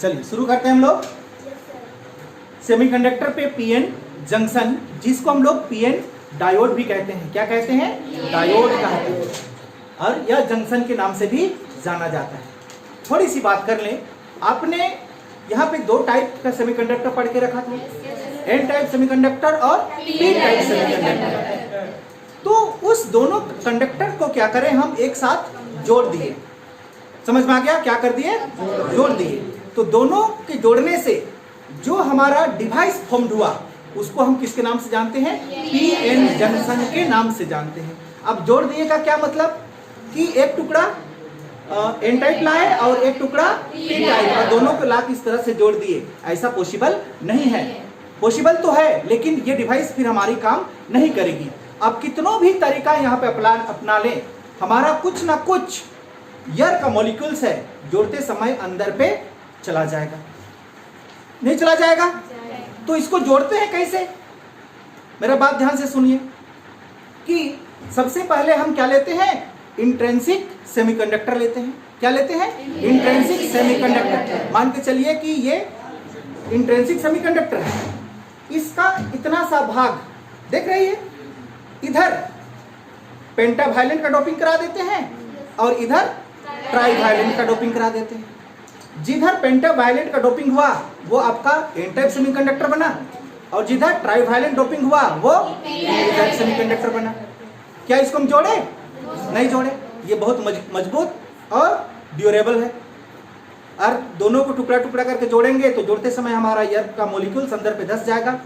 चलिए शुरू करते हैं हम लोग। सेमीकंडक्टर पे पीएन जंक्शन, जिसको हम लोग पीएन डायोड भी कहते हैं। क्या कहते हैं? डायोड कहते हैं, और यह जंक्शन के नाम से भी जाना जाता है। थोड़ी सी बात कर लें, आपने यहाँ पे दो टाइप का सेमीकंडक्टर पढ़ के रखा था, एन टाइप सेमीकंडक्टर और पी टाइप सेमीकंडक्टर। तो उस दोनों कंडक्टर को क्या करें, हम एक साथ जोड़ दिए। समझ में आ गया? क्या कर दिए? जोड़ दिए। तो दोनों के जोड़ने से जो हमारा डिवाइस फॉर्म्ड हुआ उसको हम किसके नाम से जानते हैं? पीएन जंक्शन के नाम से जानते हैं। अब जोड़ दिए का क्या मतलब कि एक टुकड़ा एन टाइप लाए और एक टुकड़ा पी टाइप, और दोनों को ला इस तरह से जोड़ दिए। ऐसा पॉसिबल नहीं है। पॉसिबल तो है, लेकिन ये डिवाइस फिर हमारी काम नहीं करेगी। अब कितनों भी तरीका यहाँ पे अपना लें, हमारा कुछ ना कुछ एयर का मॉलिक्यूल्स है, जोड़ते समय अंदर पे चला जाएगा। नहीं चला जाएगा? तो इसको जोड़ते हैं कैसे? मेरा बात ध्यान से सुनिए कि सबसे पहले हम क्या लेते हैं? इंट्रिंसिक सेमीकंडक्टर लेते हैं। क्या लेते हैं? Intrinsic semiconductor. मान के चलिए कि ये इंट्रिंसिक सेमीकंडक्टर है, इसका इतना सा भाग देख रही है, इधर पेंटावायलेंट का डोपिंग करा देते हैं और इधर ट्राईवायलेंट का डोपिंग करा देते हैं। जिधर पेंटावायलेंट का डोपिंग हुआ वो आपका एन टाइप सेमीकंडक्टर बना, और जिधर ट्राईवायलेंट डोपिंग हुआ वो पी टाइप सेमीकंडक्टर बना। क्या इसको हम जोड़े? नहीं जोड़े। ये बहुत मजबूत और ड्यूरेबल है, और दोनों को टुकड़ा टुकड़ा करके जोड़ेंगे तो जोड़ते समय हमारा एयर का मॉलिक्यूल्स अंदर पे धस जाएगा।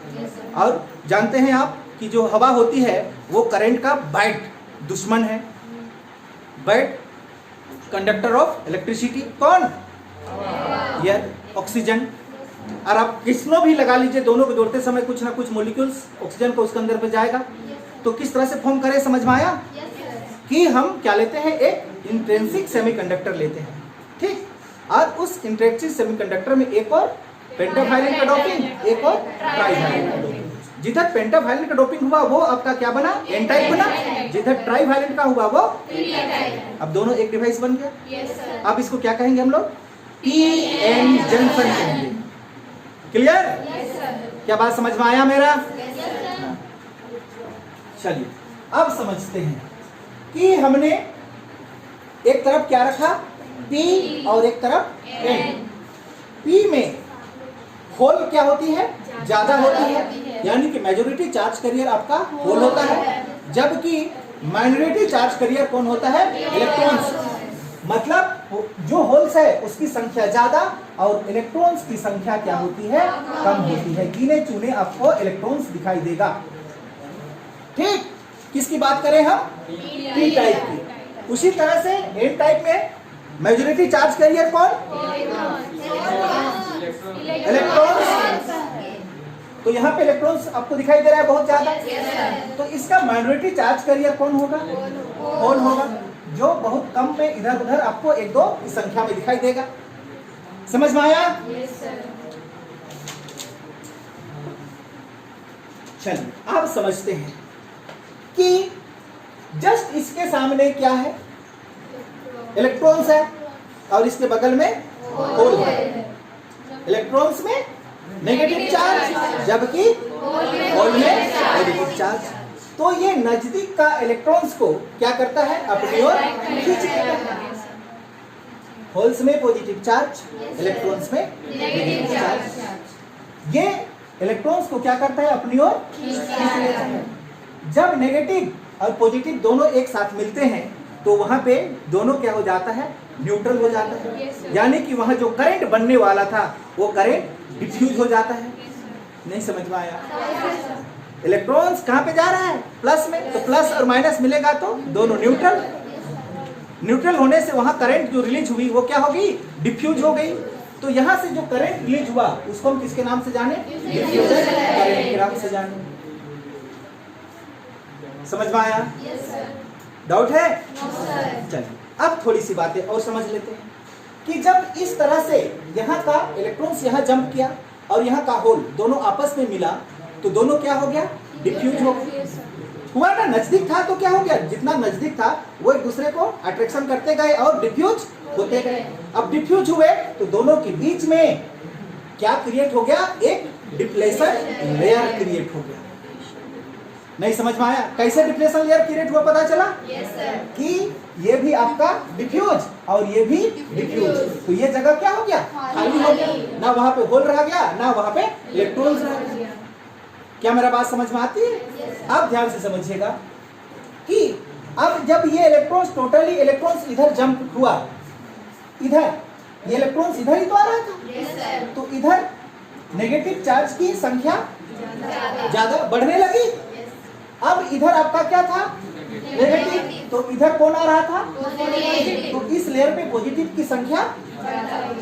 और जानते हैं आप कि जो हवा होती है वो करंट का बैड दुश्मन है। बैड कंडक्टर ऑफ इलेक्ट्रिसिटी कौन? Air, oxygen. और आप किसनो भी लगा लीजिए, दोनों को जोड़ते समय कुछ ना कुछ मॉलिक्यूल्स ऑक्सीजन को उसके अंदर पे जाएगा। तो किस तरह से फॉर्म करें, समझ में आया? कि हम क्या लेते हैं? एक इंट्रिंसिक सेमीकंडक्टर लेते हैं, ठीक। और उस इंट्रिंसिक सेमीकंडक्टर में एक और पेंटावायलेंट का डोपिंग, एक और ट्राईवायलेंट का डोपिंग। जिधर पेंटावायलेंट का डोपिंग हुआ वो आपका क्या बना? एन टाइप बना। जिधर ट्राईवायलेंट का हुआ वो पी टाइप। अब दोनों एक डिवाइस बन गया। अब इसको क्या कहेंगे हम लोग? पीएन जंक्शन कहेंगे। क्लियर? क्या बात समझ में आया मेरा? चलिए अब समझते हैं कि हमने एक तरफ क्या रखा? P और एक तरफ N। P में होल क्या होती है? ज्यादा होती है, यानी कि मेजॉरिटी चार्ज कैरियर आपका होल होता है, जबकि माइनॉरिटी चार्ज कैरियर कौन होता है? इलेक्ट्रॉन्स। मतलब जो होल्स है उसकी संख्या ज्यादा और इलेक्ट्रॉन्स की संख्या क्या होती है? कम होती है। गिने चुने आपको इलेक्ट्रॉन्स दिखाई देगा, ठीक। किसकी बात करें हम? पी टाइप की। उसी तरह से एन टाइप में मेजॉरिटी चार्ज कैरियर कौन? इलेक्ट्रॉन्स। तो यहाँ पे इलेक्ट्रॉन्स आपको दिखाई दे रहा है बहुत ज्यादा, तो इसका माइनॉरिटी चार्ज कैरियर कौन होगा? होल होगा, जो बहुत कम में इधर उधर आपको एक दो की संख्या में दिखाई देगा। समझ में आया? चलिए आप समझते हैं कि जस्ट इसके सामने क्या है? इलेक्ट्रॉन्स है, और इसके बगल में होल है। इलेक्ट्रॉन्स में नेगेटिव चार्ज, जबकि होल में पॉजिटिव चार्ज। तो ये नजदीक का इलेक्ट्रॉन्स को क्या करता है? अपनी ओर खींच लेता है। होल्स में पॉजिटिव चार्ज, इलेक्ट्रॉन्स में नेगेटिव चार्ज। ये इलेक्ट्रॉन्स को क्या करता है? अपनी ओर खींच लेता है। जब नेगेटिव और पॉजिटिव दोनों एक साथ मिलते हैं तो वहां पे दोनों क्या हो जाता है? न्यूट्रल हो जाता है, यानी कि वहां जो करंट बनने वाला था वो करंट डिफ्यूज हो जाता है। नहीं समझ में आया? इलेक्ट्रॉन्स कहां पे जा रहा है? प्लस में, तो प्लस और माइनस मिलेगा तो दोनों न्यूट्रल। न्यूट्रल होने से वहां करंट जो रिलीज हुई वो क्या होगी? डिफ्यूज हो गई। तो यहां से जो करंट रिलीज हुआ उसको हम किसके नाम से जाने? डिफ्यूजन करंट के नाम से जाने। समझ में आया? डाउट है? चलिए अब थोड़ी सी बातें और समझ लेते हैं कि जब इस तरह से यहाँ का इलेक्ट्रॉन्स यहाँ जंप किया और यहाँ का होल दोनों आपस में मिला तो दोनों क्या हो गया? डिफ्यूज हो गया। हुआ ना, नजदीक था तो क्या हो गया, जितना नजदीक था वो एक दूसरे को अट्रैक्शन करते गए और डिफ्यूज होते गए। अब डिफ्यूज हुए तो दोनों के बीच में क्या क्रिएट हो गया, एक डिप्लेशन लेयर क्रिएट हो गया। नहीं समझ में आया कैसे डिप्लेशन लेयर क्रिएट हुआ, पता चला? कि ये भी आपका डिफ्यूज और ये भी डिफ्यूज, तो ये जगह क्या हो गया, खाली हो गया, ना वहां पे होल रह गया ना वहां पे इलेक्ट्रॉन्स रह गया। क्या मेरा बात समझ में आती है? अब ध्यान से समझिएगा कि अब जब ये इलेक्ट्रॉन्स टोटली इलेक्ट्रॉन्स इधर जंप हुआ, इधर ये इलेक्ट्रॉन्स इधर ही तो आ रहा था, तो इधर नेगेटिव चार्ज की संख्या ज्यादा बढ़ने लगी। अब इधर आपका क्या था, नेगेटिव, तो इधर कौन आ रहा था, तो इस लेयर पे पॉजिटिव की संख्या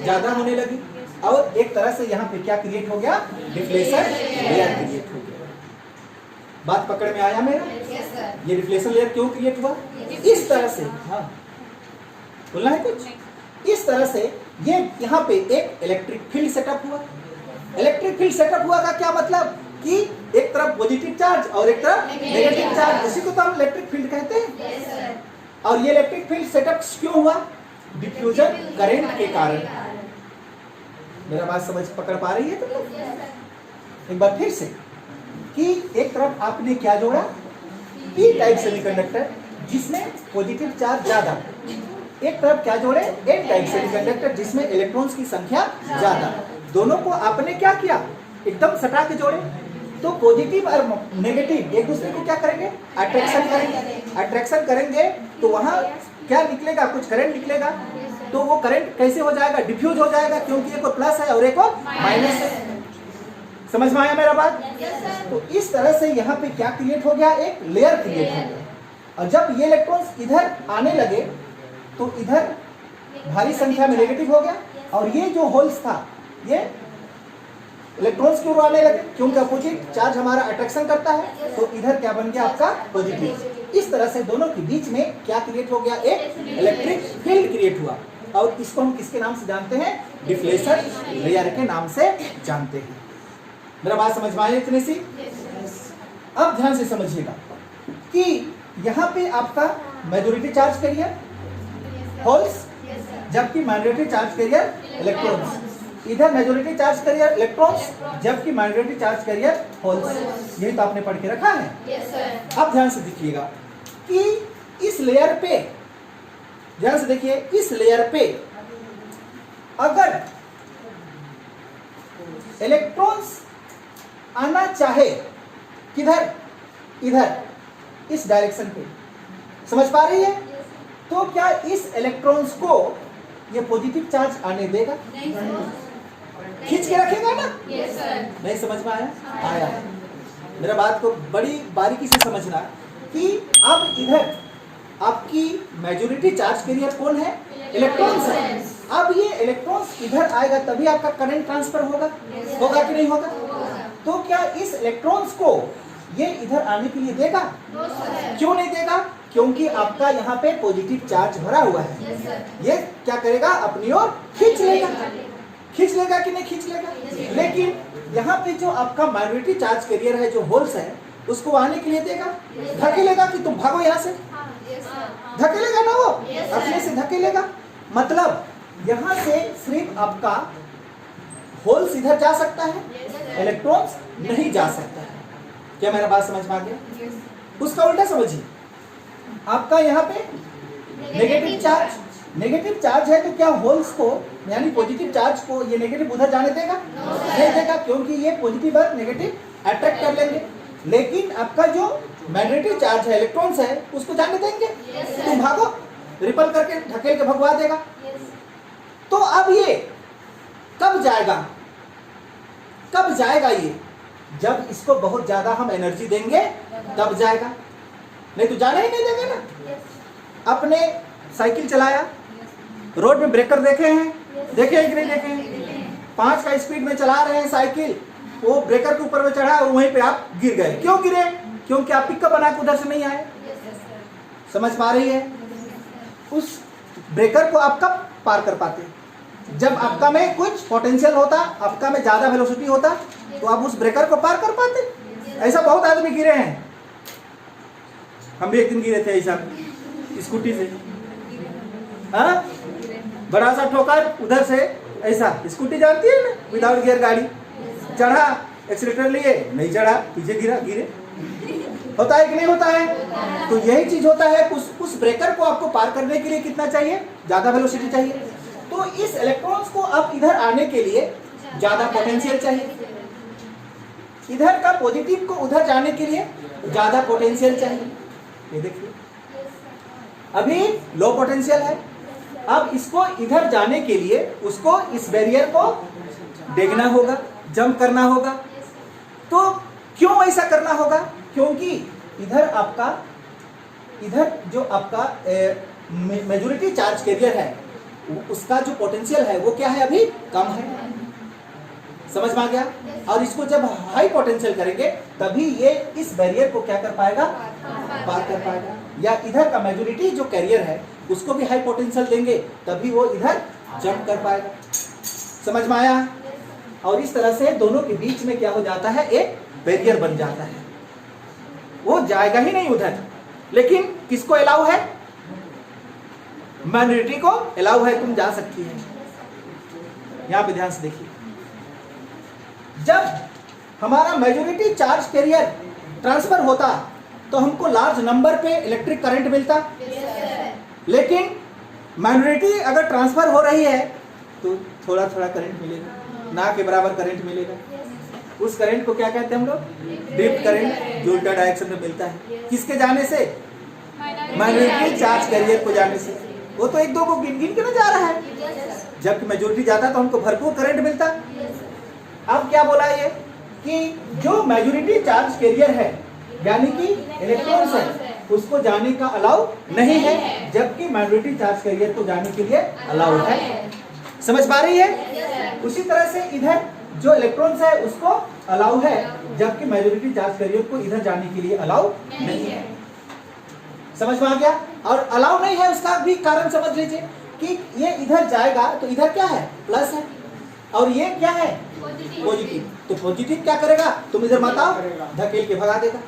ज्यादा होने लगी और एक तरह से यहाँ पे क्या क्रिएट हो गया, डिफ्लेशन लेयर क्रिएट हो गया। बात पकड़ में आया मेरा? ये डिफ्लेशन लेयर क्यों क्रिएट हुआ, इस तरह से, हाँ बोलना है कुछ, इस तरह से ये यहाँ पे एक इलेक्ट्रिक फील्ड सेटअप हुआ। इलेक्ट्रिक फील्ड सेटअप हुआ का क्या मतलब कि एक तरफ पॉजिटिव चार्ज और एक तरफ नेगेटिव चार्ज, उसी को तो हम इलेक्ट्रिक फील्ड कहते हैं। और ये इलेक्ट्रिक फील्ड सेटअप क्यों हुआ, डिफ्यूजन करंट के कारण। मेरा बात समझ पकड़ पा रही है? तो एक बार फिर से कि एक तरफ आपने क्या जोड़ा, पी टाइप सेमीकंडक्टर जिसमें पॉजिटिव चार्ज ज्यादा, एक तरफ क्या जोड़े, एन टाइप सेमीकंडक्टर जिसमें इलेक्ट्रॉन्स की संख्या ज्यादा। दोनों को आपने क्या किया, एकदम सटा के जोड़े, तो पॉजिटिव और नेगेटिव एक दूसरे को क्या करेंगे, अट्रैक्शन करेंगे। अट्रैक्शन करेंगे तो वहां क्या निकलेगा, कुछ करंट निकलेगा, तो वो करंट कैसे हो जाएगा, डिफ्यूज हो जाएगा, क्योंकि एक प्लस है और एक माइनस है। समझ में आया मेरा बात? तो इस तरह से यहाँ पे क्या क्रिएट हो गया, एक लेयर क्रिएट हो गया। और जब ये इलेक्ट्रॉन्स इधर आने लगे तो इधर भारी संख्या में नेगेटिव हो गया और ये जो होल्स था ये इलेक्ट्रॉन्स क्यों आने लगे, क्योंकि अपोजिट चार्ज हमारा अट्रैक्शन करता है, तो इधर क्या बन गया आपका पॉजिटिव। इस तरह से दोनों के बीच में क्या क्रिएट हो गया, एक इलेक्ट्रिक फील्ड क्रिएट हुआ और इसको हम किसके नाम से जानते हैं, डिफ्लेशन लेयर के नाम से जानते हैं। मेरा बात समझ में आया इतने सी? अब ध्यान से समझिएगा कि यहाँ पे आपका मेजॉरिटी चार्ज कैरियर होल्स, जबकि माइनॉरिटी चार्ज कैरियर इलेक्ट्रॉन्स। इधर मेजॉरिटी चार्ज कैरियर इलेक्ट्रॉन्स जबकि माइनॉरिटी चार्ज कैरियर होल्स। यही तो आपने पढ़ के रखा है। अब ध्यान से देखिएगा कि इस लेयर पे, ध्यान से देखिए, इस लेयर पे अगर इलेक्ट्रॉन्स आना चाहे किधर, इधर इस डायरेक्शन पे, समझ पा रही है? तो क्या इस इलेक्ट्रॉन्स को ये पॉजिटिव चार्ज आने देगा, खींच के रखेगा ना? नहीं समझ में आया? आया। मेरा बात को बड़ी बारीकी से समझना कि अब इधर आपकी मेजॉरिटी चार्ज कैरियर कौन है, इलेक्ट्रॉन्स है। अब ये इलेक्ट्रॉन्स इधर आएगा तभी आपका करंट ट्रांसफर होगा, होगा कि नहीं होगा? तो क्या इस इलेक्ट्रॉन्स को ये इधर आने के लिए देगा? क्यों नहीं देगा? क्योंकि आपका यहाँ पे पॉजिटिव चार्ज भरा हुआ है। ये क्या करेगा, अपनी ओर खींच लेगा। खींच लेगा कि नहीं खींच लेगा? लेकिन यहाँ पे जो आपका माइनॉरिटी चार्ज कैरियर है, जो होल्स है, उसको आने के लिए देगा, धकेलेगा कि तुम भागो यहाँ से, धकेलेगा ना, वो अपने से धकेलेगा। मतलब यहाँ से सिर्फ आपका होल्स इधर जा सकता है, इलेक्ट्रॉन्स नहीं जा सकता है। क्या मेरा बात समझ में आ गया? उसका उल्टा समझिए, आपका यहाँ पे नेगेटिव चार्ज है, तो क्या होल्स को यानी पॉजिटिव चार्ज को ये नेगेटिव उधर जाने देगा? नहीं देगा, क्योंकि ये पॉजिटिव और नेगेटिव अट्रैक्ट कर लेंगे। लेकिन आपका जो मैग्नेटिक चार्ज है, इलेक्ट्रॉन्स है, उसको जाने देंगे, तुम भागो, रिपल करके ढकेल के भगवा देगा। तो अब ये कब जाएगा, कब जाएगा? ये जब इसको बहुत ज्यादा हम एनर्जी देंगे तब जाएगा, नहीं तो जाने ही नहीं देगा ना। अपने साइकिल चलाया, रोड में ब्रेकर देखे हैं, देखे हैं कि नहीं देखे हैं? 5 का स्पीड में चला रहे हैं साइकिल, वो ब्रेकर के ऊपर में चढ़ा और वहीं पे आप गिर गए। क्यों गिरे? क्योंकि आप पिकअप बना के उधर से नहीं आए। समझ पा रही है? उस ब्रेकर को आप कब पार कर पाते? जब आपका में कुछ पोटेंशियल होता, आपका में ज्यादा वेलोसिटी होता, तो आप उस ब्रेकर को पार कर पाते। ऐसा बहुत आदमी गिरे हैं, हम भी एक दिन गिरे थे ऐसा स्कूटी से, हाँ, बड़ा सा ठोकर उधर से ऐसा, स्कूटी जानती है ना, विदाउट गियर गाड़ी, चढ़ा एक्सीलेटर लिए, नहीं चढ़ा, पीछे गिरा, गिरे। होता है कि नहीं होता है? तो यही चीज होता है, उस ब्रेकर को आपको पार करने के लिए कितना चाहिए? ज्यादा वेलोसिटी चाहिए। तो इस इलेक्ट्रॉन्स को अब इधर आने के लिए ज्यादा पोटेंशियल चाहिए, इधर का पॉजिटिव को उधर जाने के लिए ज्यादा पोटेंशियल चाहिए। ये देखिए अभी लो पोटेंशियल है, अब इसको इधर जाने के लिए उसको इस बैरियर को डेगना होगा, जंप करना होगा। तो क्यों ऐसा करना होगा? क्योंकि इधर जो आपका मेजॉरिटी चार्ज कैरियर है उसका जो पोटेंशियल है वो क्या है? अभी कम है। समझ में आ गया? और इसको जब हाई पोटेंशियल करेंगे तभी ये इस बैरियर को क्या कर पाएगा? पार कर पाएगा। या इधर का मेजॉरिटी जो कैरियर है उसको भी हाई पोटेंशियल देंगे तभी वो इधर जंप कर पाएगा। समझ में आया? और इस तरह से दोनों के बीच में क्या हो जाता है? एक बैरियर बन जाता है, वो जाएगा ही नहीं उधर। लेकिन किसको अलाउ है? माइनॉरिटी को अलाउ है, तुम जा सकती है। यहां पे ध्यान से देखिए, जब हमारा मेजॉरिटी चार्ज कैरियर ट्रांसफर होता तो हमको लार्ज नंबर पे इलेक्ट्रिक करंट मिलता। लेकिन माइनॉरिटी अगर ट्रांसफर हो रही है तो थोड़ा थोड़ा करंट मिलेगा, ना के बराबर करंट मिलेगा। उस करंट को क्या कहते हैं हम लोग? ड्रिफ्ट करंट, जो उल्टा डायरेक्शन में मिलता है। किसके जाने से? माइनॉरिटी चार्ज कैरियर को जाने से। वो तो एक दो को गिन गिन के ना जा रहा है, जबकि मेजॉरिटी जाता तो हमको भरपूर करंट मिलता। अब क्या बोला ये कि जो मेजॉरिटी चार्ज कैरियर है यानी कि इलेक्ट्रॉन्स है उसको जाने का अलाउ नहीं है, जबकि माइनॉरिटी चार्ज कैरियर को जाने के लिए अलाउ है। समझ पा रही है? उसी तरह से इधर जो इलेक्ट्रॉन्स है उसको अलाउ है, जबकि मेजॉरिटी चार्ज कैरियर को इधर जाने के लिए अलाउ नहीं है। समझ में आ गया? और अलाउ नहीं है उसका भी कारण समझ लीजिए कि ये इधर जाएगा तो इधर क्या है? प्लस है, और ये क्या है? पॉजिटिव। तो पॉजिटिव क्या करेगा? तुम इधर मत आओ, धकेल के भगा देगा,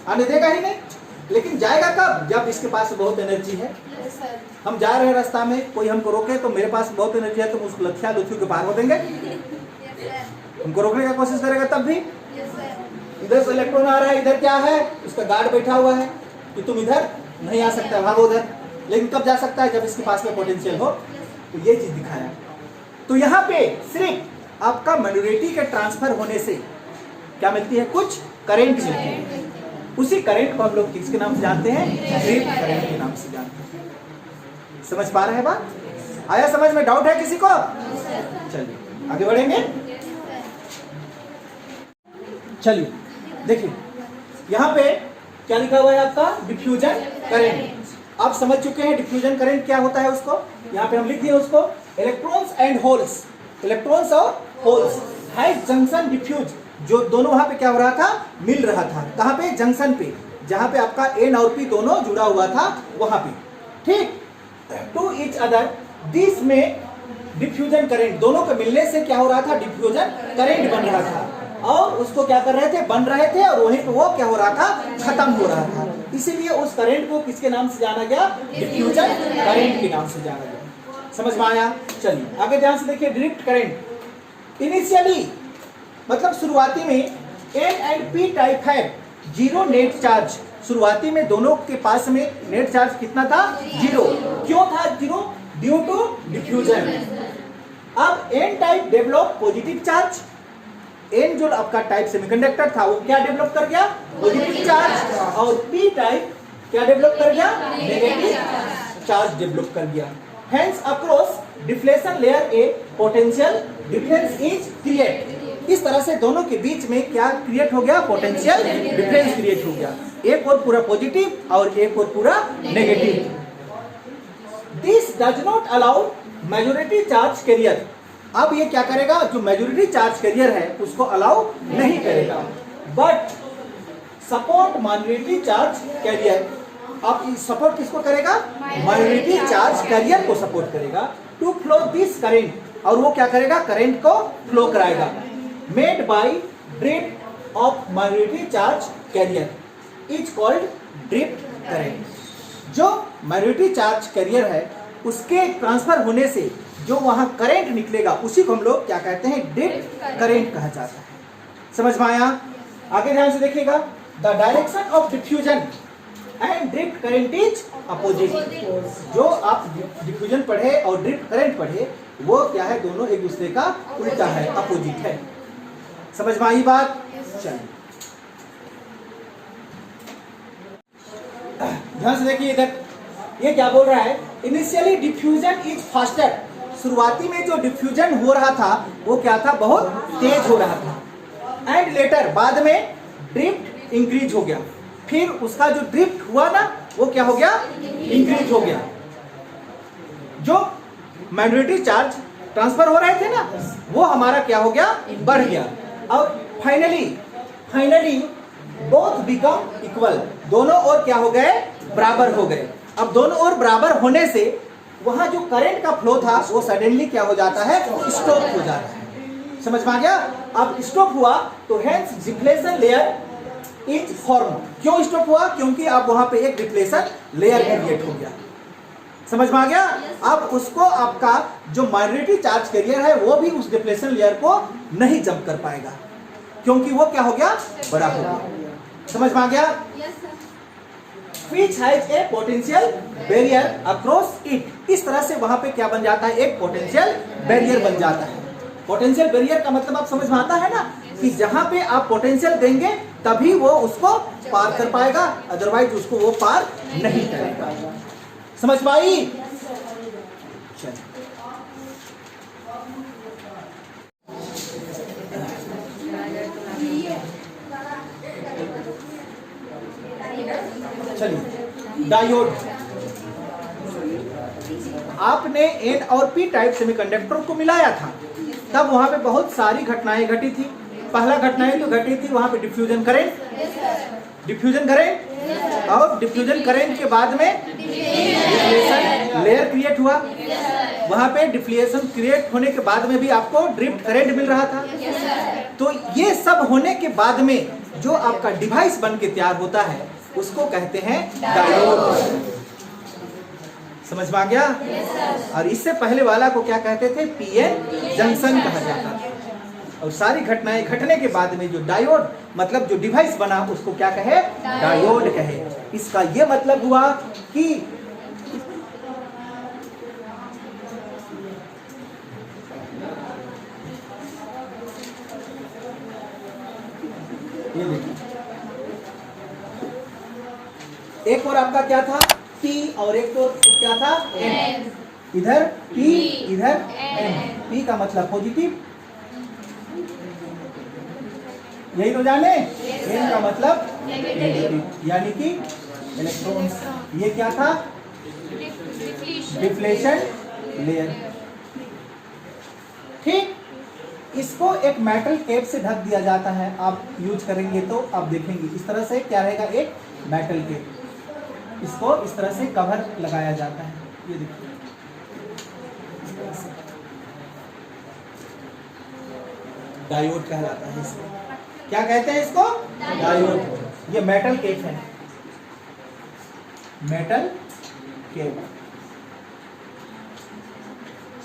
आने देगा ही नहीं। लेकिन जाएगा कब? जब इसके पास बहुत एनर्जी है। हम जा रहे हैं रास्ता में, कोई हमको रोके तो मेरे पास बहुत एनर्जी है, तुम उसको लथिया लुथियों के पार हो देंगे? हमको रोकने का कोशिश करेगा तब भी। इधर से इलेक्ट्रॉन आ रहा है, इधर क्या है? उसका गार्ड बैठा हुआ है कि तुम इधर नहीं आ सकता, भागो उधर। लेकिन कब जा सकता है? जब इसके पास में पोटेंशियल हो। तो ये चीज दिखाया। तो यहाँ पे सिर्फ आपका माइनॉरिटी के ट्रांसफर होने से क्या मिलती है? कुछ करंट मिलती है। उसी करंट को हम लोग किसके नाम से जानते हैं? ड्रिफ्ट करंट के नाम से जानते हैं। समझ पा रहे हैं बात? आया समझ में? डाउट है किसी को? चलिए आगे बढ़ेंगे। चलिए देखिए, यहाँ पे क्या लिखा हुआ है आपका? Diffusion current. आप समझ चुके हैं डिफ्यूजन करंट क्या होता है उसको। यहाँ पे हम लिख दिए उसको, इलेक्ट्रॉन्स एंड होल्स, इलेक्ट्रॉन्स और होल्स है जंक्शन डिफ्यूज, जो दोनों वहां पे क्या हो रहा था? मिल रहा था। कहाँ पे? जंक्शन पे, जहां पे आपका एन और पी दोनों जुड़ा हुआ था वहां पे। ठीक, टू ईच अदर, दिस में डिफ्यूजन करंट, दोनों के मिलने से क्या हो रहा था? डिफ्यूजन करंट बन रहा था, और उसको क्या कर रहे थे? बन रहे थे, और वहीं पे वो क्या हो रहा था? खत्म हो रहा था। इसीलिए उस करंट को किसके नाम से जाना गया? डिफ्यूजन करंट के नाम से जाना गया। समझ में आया? चलिए आगे ध्यान से देखिए। ड्रिफ्ट करंट इनिशियली मतलब शुरुआती में एन एंड पी टाइप है, जीरो नेट चार्ज। शुरुआती में दोनों के पास में नेट चार्ज कितना था? जीरो। क्यों था जीरो? Due to diffusion. अब N type develop positive charge. N जो आपका टाइप सेमीकंडक्टर था वो क्या डेवलप कर गया? Positive charge. और पी टाइप क्या डेवलप कर गया? नेगेटिव चार्ज डेवलप कर गया। Hence across deflection layer a potential difference is create। इस तरह से दोनों के बीच में क्या क्रिएट हो गया? पोटेंशियल डिफरेंस क्रिएट हो गया। एक और पूरा पॉजिटिव और एक और पूरा negative. This does not allow majority charge carrier. अब ये क्या करेगा? जो मेजॉरिटी चार्ज कैरियर है उसको अलाउ नहीं करेगा, but support minority charge carrier. अब सपोर्ट किसको करेगा? माइनॉरिटी चार्ज कैरियर को सपोर्ट करेगा टू फ्लो दिस करंट, और वो क्या करेगा? करंट को फ्लो कराएगा। Made by drift of minority charge carrier is called drift current. जो माइनॉरिटी चार्ज कैरियर है उसके ट्रांसफर होने से जो वहां करंट निकलेगा उसी को हम लोग क्या कहते हैं, ड्रिफ्ट करंट कहा जाता है। समझ में आया? आगे ध्यान से देखिएगा, the direction of diffusion and drift current is opposite. जो आप डिफ्यूजन पढ़े और ड्रिफ्ट करंट पढ़े वो क्या है, दोनों एक दूसरे का उल्टा है, अपोजिट है। समझ में आई बात? चलिए ध्यान से देखिए इधर, ये क्या बोल रहा है, इनिशियली डिफ्यूजन इज फास्टर। शुरुआती में जो डिफ्यूजन हो रहा था वो क्या था, बहुत तेज हो रहा था। एंड लेटर, बाद में ड्रिफ्ट इंक्रीज हो गया। फिर उसका जो ड्रिफ्ट हुआ ना वो क्या हो गया, इंक्रीज हो गया। जो माइनॉरिटी चार्ज ट्रांसफर हो रहे थे ना वो हमारा क्या हो गया, बढ़ गया। और फाइनली बोथ बिकम इक्वल, दोनों ओर क्या हो गए, बराबर हो गए। अब दोनों ओर बराबर होने से वहां जो करंट का फ्लो था वो सडनली क्या हो जाता है, स्टॉप हो जाता है। समझ में आ गया? अब स्टॉप हुआ तो hence deflation layer is form. क्यों स्टॉप हुआ? क्योंकि अब वहां पे एक डिफ्लेशन लेयर क्रिएट हो गया। समझ में आ गया? अब उसको आपका जो माइनॉरिटी चार्ज कैरियर है वो भी उस डिफ्लेशन लेयर को नहीं जंप कर पाएगा क्योंकि वो क्या हो गया, बड़ा हो गया। समझ में आ गया? Which has a potential barrier across it। इस तरह से वहां पे क्या बन जाता है, एक पोटेंशियल बैरियर बन जाता है। पोटेंशियल बैरियर का मतलब आप समझ में आता है ना, कि जहां पे आप पोटेंशियल देंगे तभी वो उसको पार कर पाएगा, अदरवाइज उसको वो पार नहीं करेगा। समझ पाई? चलिए डायोड, आपने एन और पी टाइप सेमीकंडक्टर को मिलाया था तब वहां पे बहुत सारी घटनाएं घटी थी। पहला घटनाएं तो घटी थी वहां पे डिफ्यूजन करंट और डिफ्यूजन करंट के बाद में डिफ्लेशन लेयर क्रिएट हुआ। वहां पे डिफ्लेशन क्रिएट होने के बाद में भी आपको ड्रिफ्ट करंट मिल रहा था। तो ये सब होने के बाद में जो आपका डिवाइस बन के तैयार होता है उसको कहते हैं डायोड। समझ में आ गया? और इससे पहले वाला को क्या कहते थे, पीएन जंक्शन कहा जाता था। और सारी घटनाएं घटने के बाद में जो डायोड मतलब जो डिवाइस बना उसको क्या कहे, डायोड कहे। इसका ये मतलब हुआ कि ये देखिए, एक और आपका क्या था, P और एक तो क्या था, N। इधर P इधर N। P का मतलब पॉजिटिव, यही तो जाने। N का मतलब नेगेटिव, यानी कि इलेक्ट्रॉन्स। ये क्या था, डिफ्लेशन लेयर। ठीक, इसको एक मेटल कैप से ढक दिया जाता है। आप यूज करेंगे तो आप देखेंगे इस तरह से क्या रहेगा, एक मेटल कैप। इसको इस तरह से कवर लगाया जाता है। ये देखिए, डायोड कहलाता है इसको। क्या कहते हैं इसको, डायोड। ये मेटल कैप है, मेटल कैप।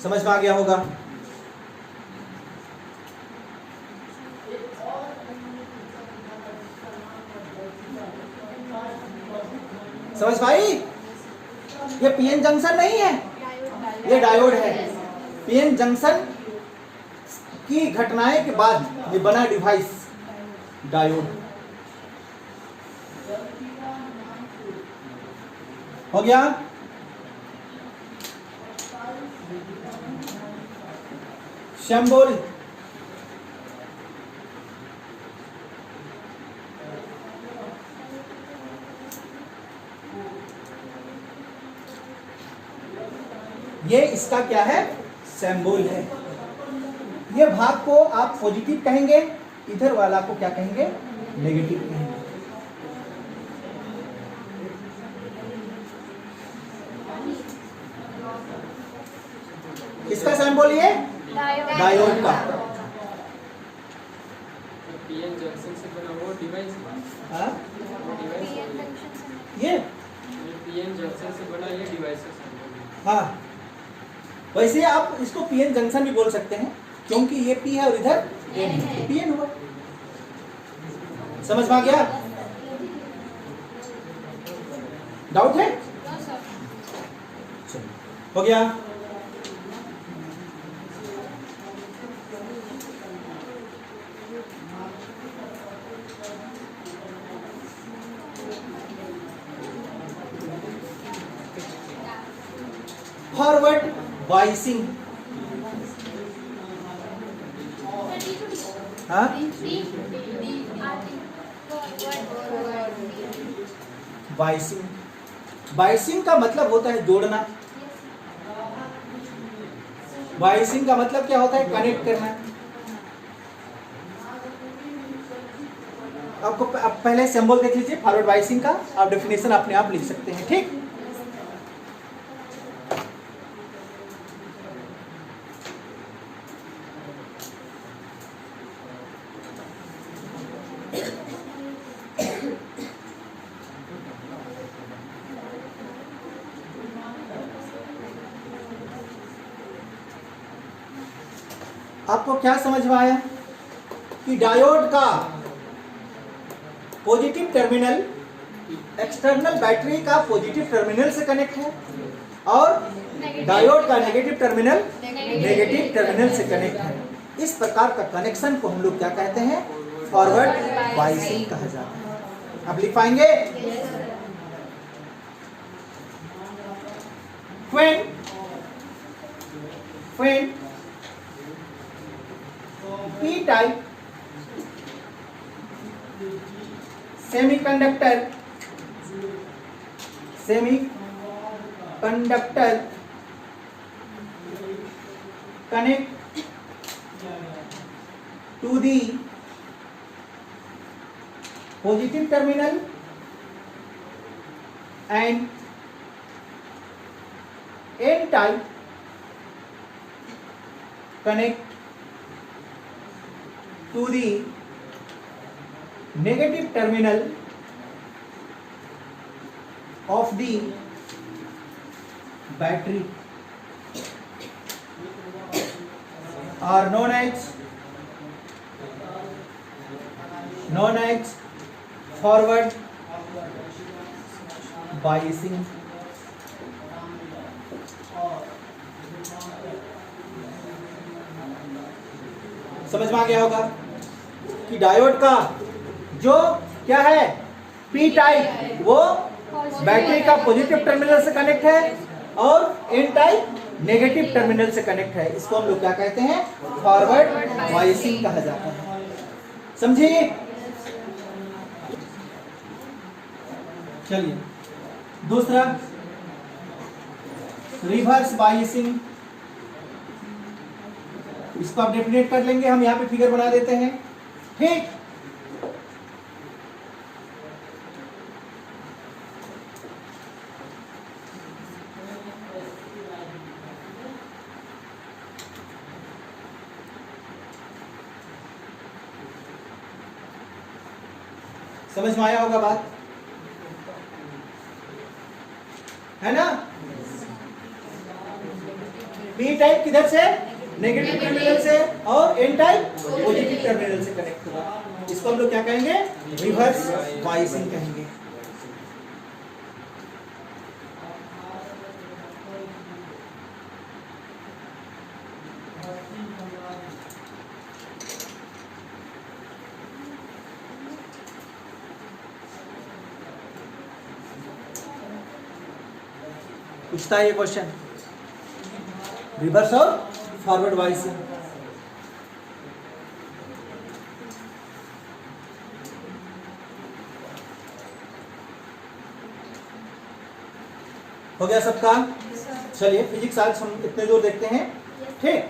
समझ में आ गया होगा? समझ भाई? ये पीएन जंक्शन नहीं है, ये डायोड है। पीएन जंक्शन की घटनाएं के बाद ये बना डिवाइस डायोड। हो गया? सिंबल, ये इसका क्या है, सिंबल है। ये भाग को आप पॉजिटिव कहेंगे, इधर वाला को क्या कहेंगे, नेगेटिव कहेंगे। किसका सिंबल ये, डायोड का। पीएन जंक्शन से बना वो डिवाइस, हाँ? पीएन जंक्शन से बना ये डिवाइस है। हाँ, वैसे आप इसको पीएन जंक्शन भी बोल सकते हैं, क्योंकि ये पी है और इधर एन है, पीएन हुआ। समझ में आ गया? डाउट है? चलो, हो गया। फॉरवर्ड बाइसिंग, हाँ, बाइसिंग, बाइसिंग का मतलब होता है जोड़ना। बाइसिंग का मतलब क्या होता है? कनेक्ट करना। आपको आप पहले सिंबल देख लीजिए फॉरवर्ड बाइसिंग का, आप डेफिनेशन अपने आप लिख सकते हैं। ठीक, आपको क्या समझ में आया कि डायोड का पॉजिटिव टर्मिनल एक्सटर्नल बैटरी का पॉजिटिव टर्मिनल से कनेक्ट है और डायोड का नेगेटिव टर्मिनल नेगेटिव टर्मिनल से कनेक्ट है। इस प्रकार का कनेक्शन को हम लोग क्या कहते हैं? फॉरवर्ड बाइसिंग कहा जाता है। अब लिख पाएंगे? when P type semiconductor connect to the positive terminal and N type connect to the negative terminal of the battery are known as forward biasing. समझ में आ गया होगा कि डायोड का जो क्या है पी टाइप वो बैटरी का पॉजिटिव टर्मिनल से कनेक्ट है और एन टाइप नेगेटिव टर्मिनल से कनेक्ट है। इसको हम लोग क्या कहते हैं? फॉरवर्ड बायसिंग कहा जाता है। समझिए? चलिए दूसरा रिवर्स बायसिंग, इसको आप डेफिनेट कर लेंगे। हम यहाँ पे फिगर बना देते हैं। ठीक, समझ में आया होगा बात, है ना? पी टाइप किधर से? नेगेटिव टर्मिनल से और एन टाइप पॉजिटिव टर्मिनल से कनेक्ट होगा। इसको हम लोग क्या कहेंगे? रिवर्स बायसिंग कहेंगे। पूछता है ये क्वेश्चन, रिवर्स और फॉरवर्ड बायसिंग। हो गया सबका? चलिए फिजिक्स आज हम इतने दूर देखते हैं। ठीक।